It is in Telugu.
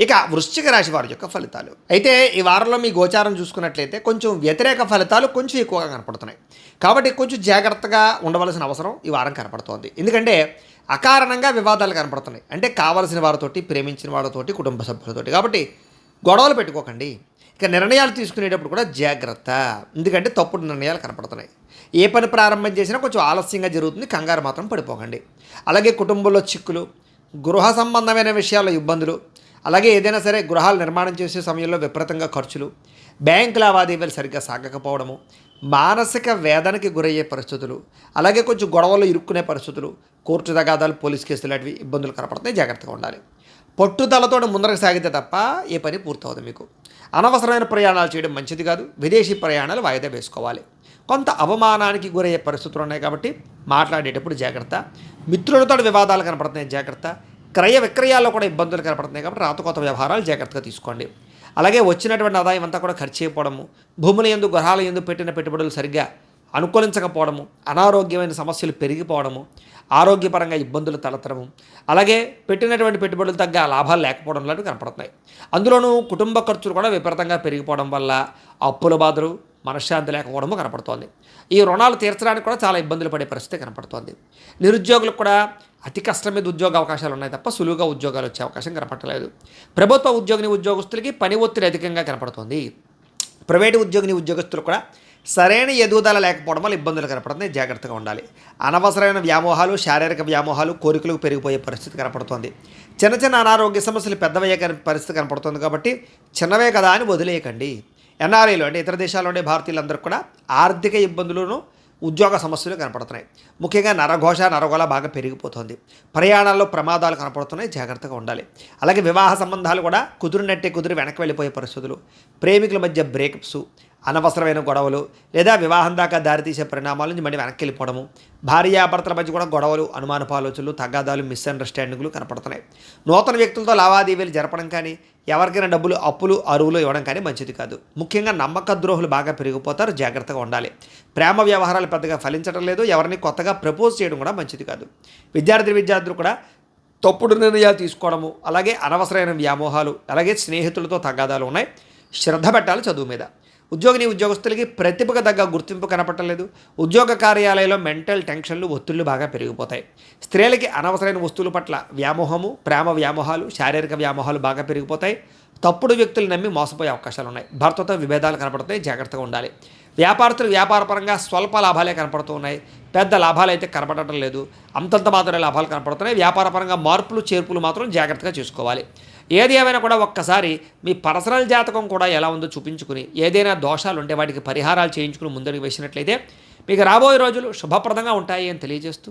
ఇక వృశ్చిక రాశి వారి యొక్క ఫలితాలు అయితే ఈ వారంలో మీ గోచారం చూసుకున్నట్లయితే కొంచెం వ్యతిరేక ఫలితాలు కొంచెం ఎక్కువగా కనపడుతున్నాయి. కాబట్టి కొంచెం జాగ్రత్తగా ఉండవలసిన అవసరం ఈ వారం కనపడుతోంది. ఎందుకంటే అకారణంగా వివాదాలు కనపడుతున్నాయి. అంటే కావలసిన వారితోటి, ప్రేమించిన వాళ్ళతోటి, కుటుంబ సభ్యులతోటి. కాబట్టి గొడవలు పెట్టుకోకండి. ఇక నిర్ణయాలు తీసుకునేటప్పుడు కూడా జాగ్రత్త. ఎందుకంటే తప్పుడు నిర్ణయాలు కనపడుతున్నాయి. ఏ పని ప్రారంభం చేసినా కొంచెం ఆలస్యంగా జరుగుతుంది. కంగారు మాత్రం పడిపోకండి. అలాగే కుటుంబంలో చిక్కులు, గృహ సంబంధమైన విషయాల్లో ఇబ్బందులు, అలాగే ఏదైనా సరే గృహాలు నిర్మాణం చేసే సమయంలో విపరీతంగా ఖర్చులు, బ్యాంకు లావాదేవీలు సరిగ్గా సాగకపోవడము, మానసిక వేదనకి గురయ్యే పరిస్థితులు, అలాగే కొంచెం గొడవలు ఇరుక్కునే పరిస్థితులు, కోర్టు తగాదాలు, పోలీస్ కేసులు లాంటివి ఇబ్బందులు కనపడుతున్నాయి. జాగ్రత్తగా ఉండాలి. పట్టుదలతో ముందరకు సాగితే తప్ప ఏ పని పూర్తవదు. మీకు అనవసరమైన ప్రయాణాలు చేయడం మంచిది కాదు. విదేశీ ప్రయాణాలు వాయిదా వేసుకోవాలి. కొంత అవమానానికి గురయ్యే పరిస్థితులు ఉన్నాయి కాబట్టి మాట్లాడేటప్పుడు జాగ్రత్త. మిత్రులతో వివాదాలు కనపడుతున్నాయి, జాగ్రత్త. క్రయ విక్రయాల్లో కూడా ఇబ్బందులు కనపడుతున్నాయి కాబట్టి రాతకోత వ్యవహారాలు జాగ్రత్తగా తీసుకోండి. అలాగే వచ్చినటువంటి ఆదాయం అంతా కూడా ఖర్చు అయిపోవడము, భూముల యందు, గృహాల యందు పెట్టిన పెట్టుబడులు సరిగ్గా అనుకూలించకపోవడము, అనారోగ్యమైన సమస్యలు పెరిగిపోవడము, ఆరోగ్యపరంగా ఇబ్బందులు తలెత్తడము, అలాగే పెట్టినటువంటి పెట్టుబడులు తగ్గ లాభాలు లేకపోవడం లాంటివి కనపడుతున్నాయి. అందులోనూ కుటుంబ ఖర్చులు కూడా విపరీతంగా పెరిగిపోవడం వల్ల అప్పుల బాధలు, మనశ్శాంతి లేకపోవడము కనపడుతోంది. ఈ రుణాలు తీర్చడానికి కూడా చాలా ఇబ్బందులు పడే పరిస్థితి కనపడుతోంది. నిరుద్యోగులకు కూడా అతి కష్టం మీద ఉద్యోగ అవకాశాలు ఉన్నాయి తప్ప సులువుగా ఉద్యోగాలు వచ్చే అవకాశం కనపడలేదు. ప్రభుత్వ ఉద్యోగస్తులకి పని ఒత్తిడి అధికంగా కనపడుతోంది. ప్రైవేటు ఉద్యోగస్తులు కూడా సరైన ఎదుగుదల లేకపోవడం వల్ల ఇబ్బందులు కనపడుతున్నాయి. జాగ్రత్తగా ఉండాలి. అనవసరమైన వ్యామోహాలు, శారీరక వ్యామోహాలు, కోరికలకు పెరిగిపోయే పరిస్థితి కనపడుతోంది. చిన్న చిన్న అనారోగ్య సమస్యలు పెద్దవయ్యే పరిస్థితి కనపడుతుంది కాబట్టి చిన్నవే కదా అని వదిలేయకండి. ఎన్ఆర్ఐలు అంటే ఇతర దేశాల్లో ఉండే భారతీయులందరూ కూడా ఆర్థిక ఇబ్బందులను, ఉద్యోగ సమస్యలు కనపడుతున్నాయి. ముఖ్యంగా నరఘోష, నరగోళ బాగా పెరిగిపోతుంది. ప్రయాణాల్లో ప్రమాదాలు కనపడుతున్నాయి. జాగ్రత్తగా ఉండాలి. అలాగే వివాహ సంబంధాలు కూడా కుదిరి వెనక్కి వెళ్ళిపోయే పరిస్థితులు, ప్రేమికుల మధ్య బ్రేకప్స్, అనవసరమైన గొడవలు లేదా వివాహం దాకా దారితీసే పరిణామాల నుంచి మళ్ళీ వెనక్కి వెళ్ళిపోవడము, భార్యాభర్తల మధ్య కూడా గొడవలు, అనుమానపు ఆలోచనలు, తగాదాలు, మిస్అండర్స్టాండింగ్లు కనపడుతున్నాయి. నూతన వ్యక్తులతో లావాదేవీలు జరపడం కానీ, ఎవరికైనా డబ్బులు, అప్పులు, అరువులు ఇవ్వడం కానీ మంచిది కాదు. ముఖ్యంగా నమ్మక ద్రోహులు బాగా పెరిగిపోతారు. జాగ్రత్తగా ఉండాలి. ప్రేమ వ్యవహారాలు పెద్దగా ఫలించడం లేదు. ఎవరిని కొత్తగా ప్రపోజ్ చేయడం కూడా మంచిది కాదు. విద్యార్థులు కూడా తప్పుడు నిర్ణయాలు తీసుకోవడము, అలాగే అనవసరమైన వ్యామోహాలు, అలాగే స్నేహితులతో తగాదాలు ఉన్నాయి. శ్రద్ధ పెట్టాలి చదువు మీద. ఉద్యోగస్తులకి ప్రతిభకు తగ్గ గుర్తింపు కనపడలేదు. ఉద్యోగ కార్యాలయంలో మెంటల్ టెన్షన్లు, ఒత్తిళ్లు బాగా పెరిగిపోతాయి. స్త్రీలకి అనవసరమైన వస్తువుల పట్ల వ్యామోహము, ప్రేమ వ్యామోహాలు, శారీరక వ్యామోహాలు బాగా పెరిగిపోతాయి. తప్పుడు వ్యక్తులు నమ్మి మోసపోయే అవకాశాలు ఉన్నాయి. భర్తతో విభేదాలు కనపడుతాయి. జాగ్రత్తగా ఉండాలి. వ్యాపారస్తులు వ్యాపారపరంగా స్వల్ప లాభాలే కనపడుతూ ఉన్నాయి. పెద్ద లాభాలు అయితే కనపడటం లేదు. అంతంత మాత్రమే లాభాలు కనపడుతున్నాయి. వ్యాపారపరంగా మార్పులు, చేర్పులు మాత్రం జాగ్రత్తగా చేసుకోవాలి. ఏది ఏమైనా కూడా ఒక్కసారి మీ పర్సనల్ జాతకం కూడా ఎలా ఉందో చూపించుకుని, ఏదైనా దోషాలు ఉంటే వాటికి పరిహారాలు చేయించుకుని ముందడుగు వేసినట్లయితే మీకు రాబోయే రోజులు శుభప్రదంగా ఉంటాయి అని తెలియజేస్తూ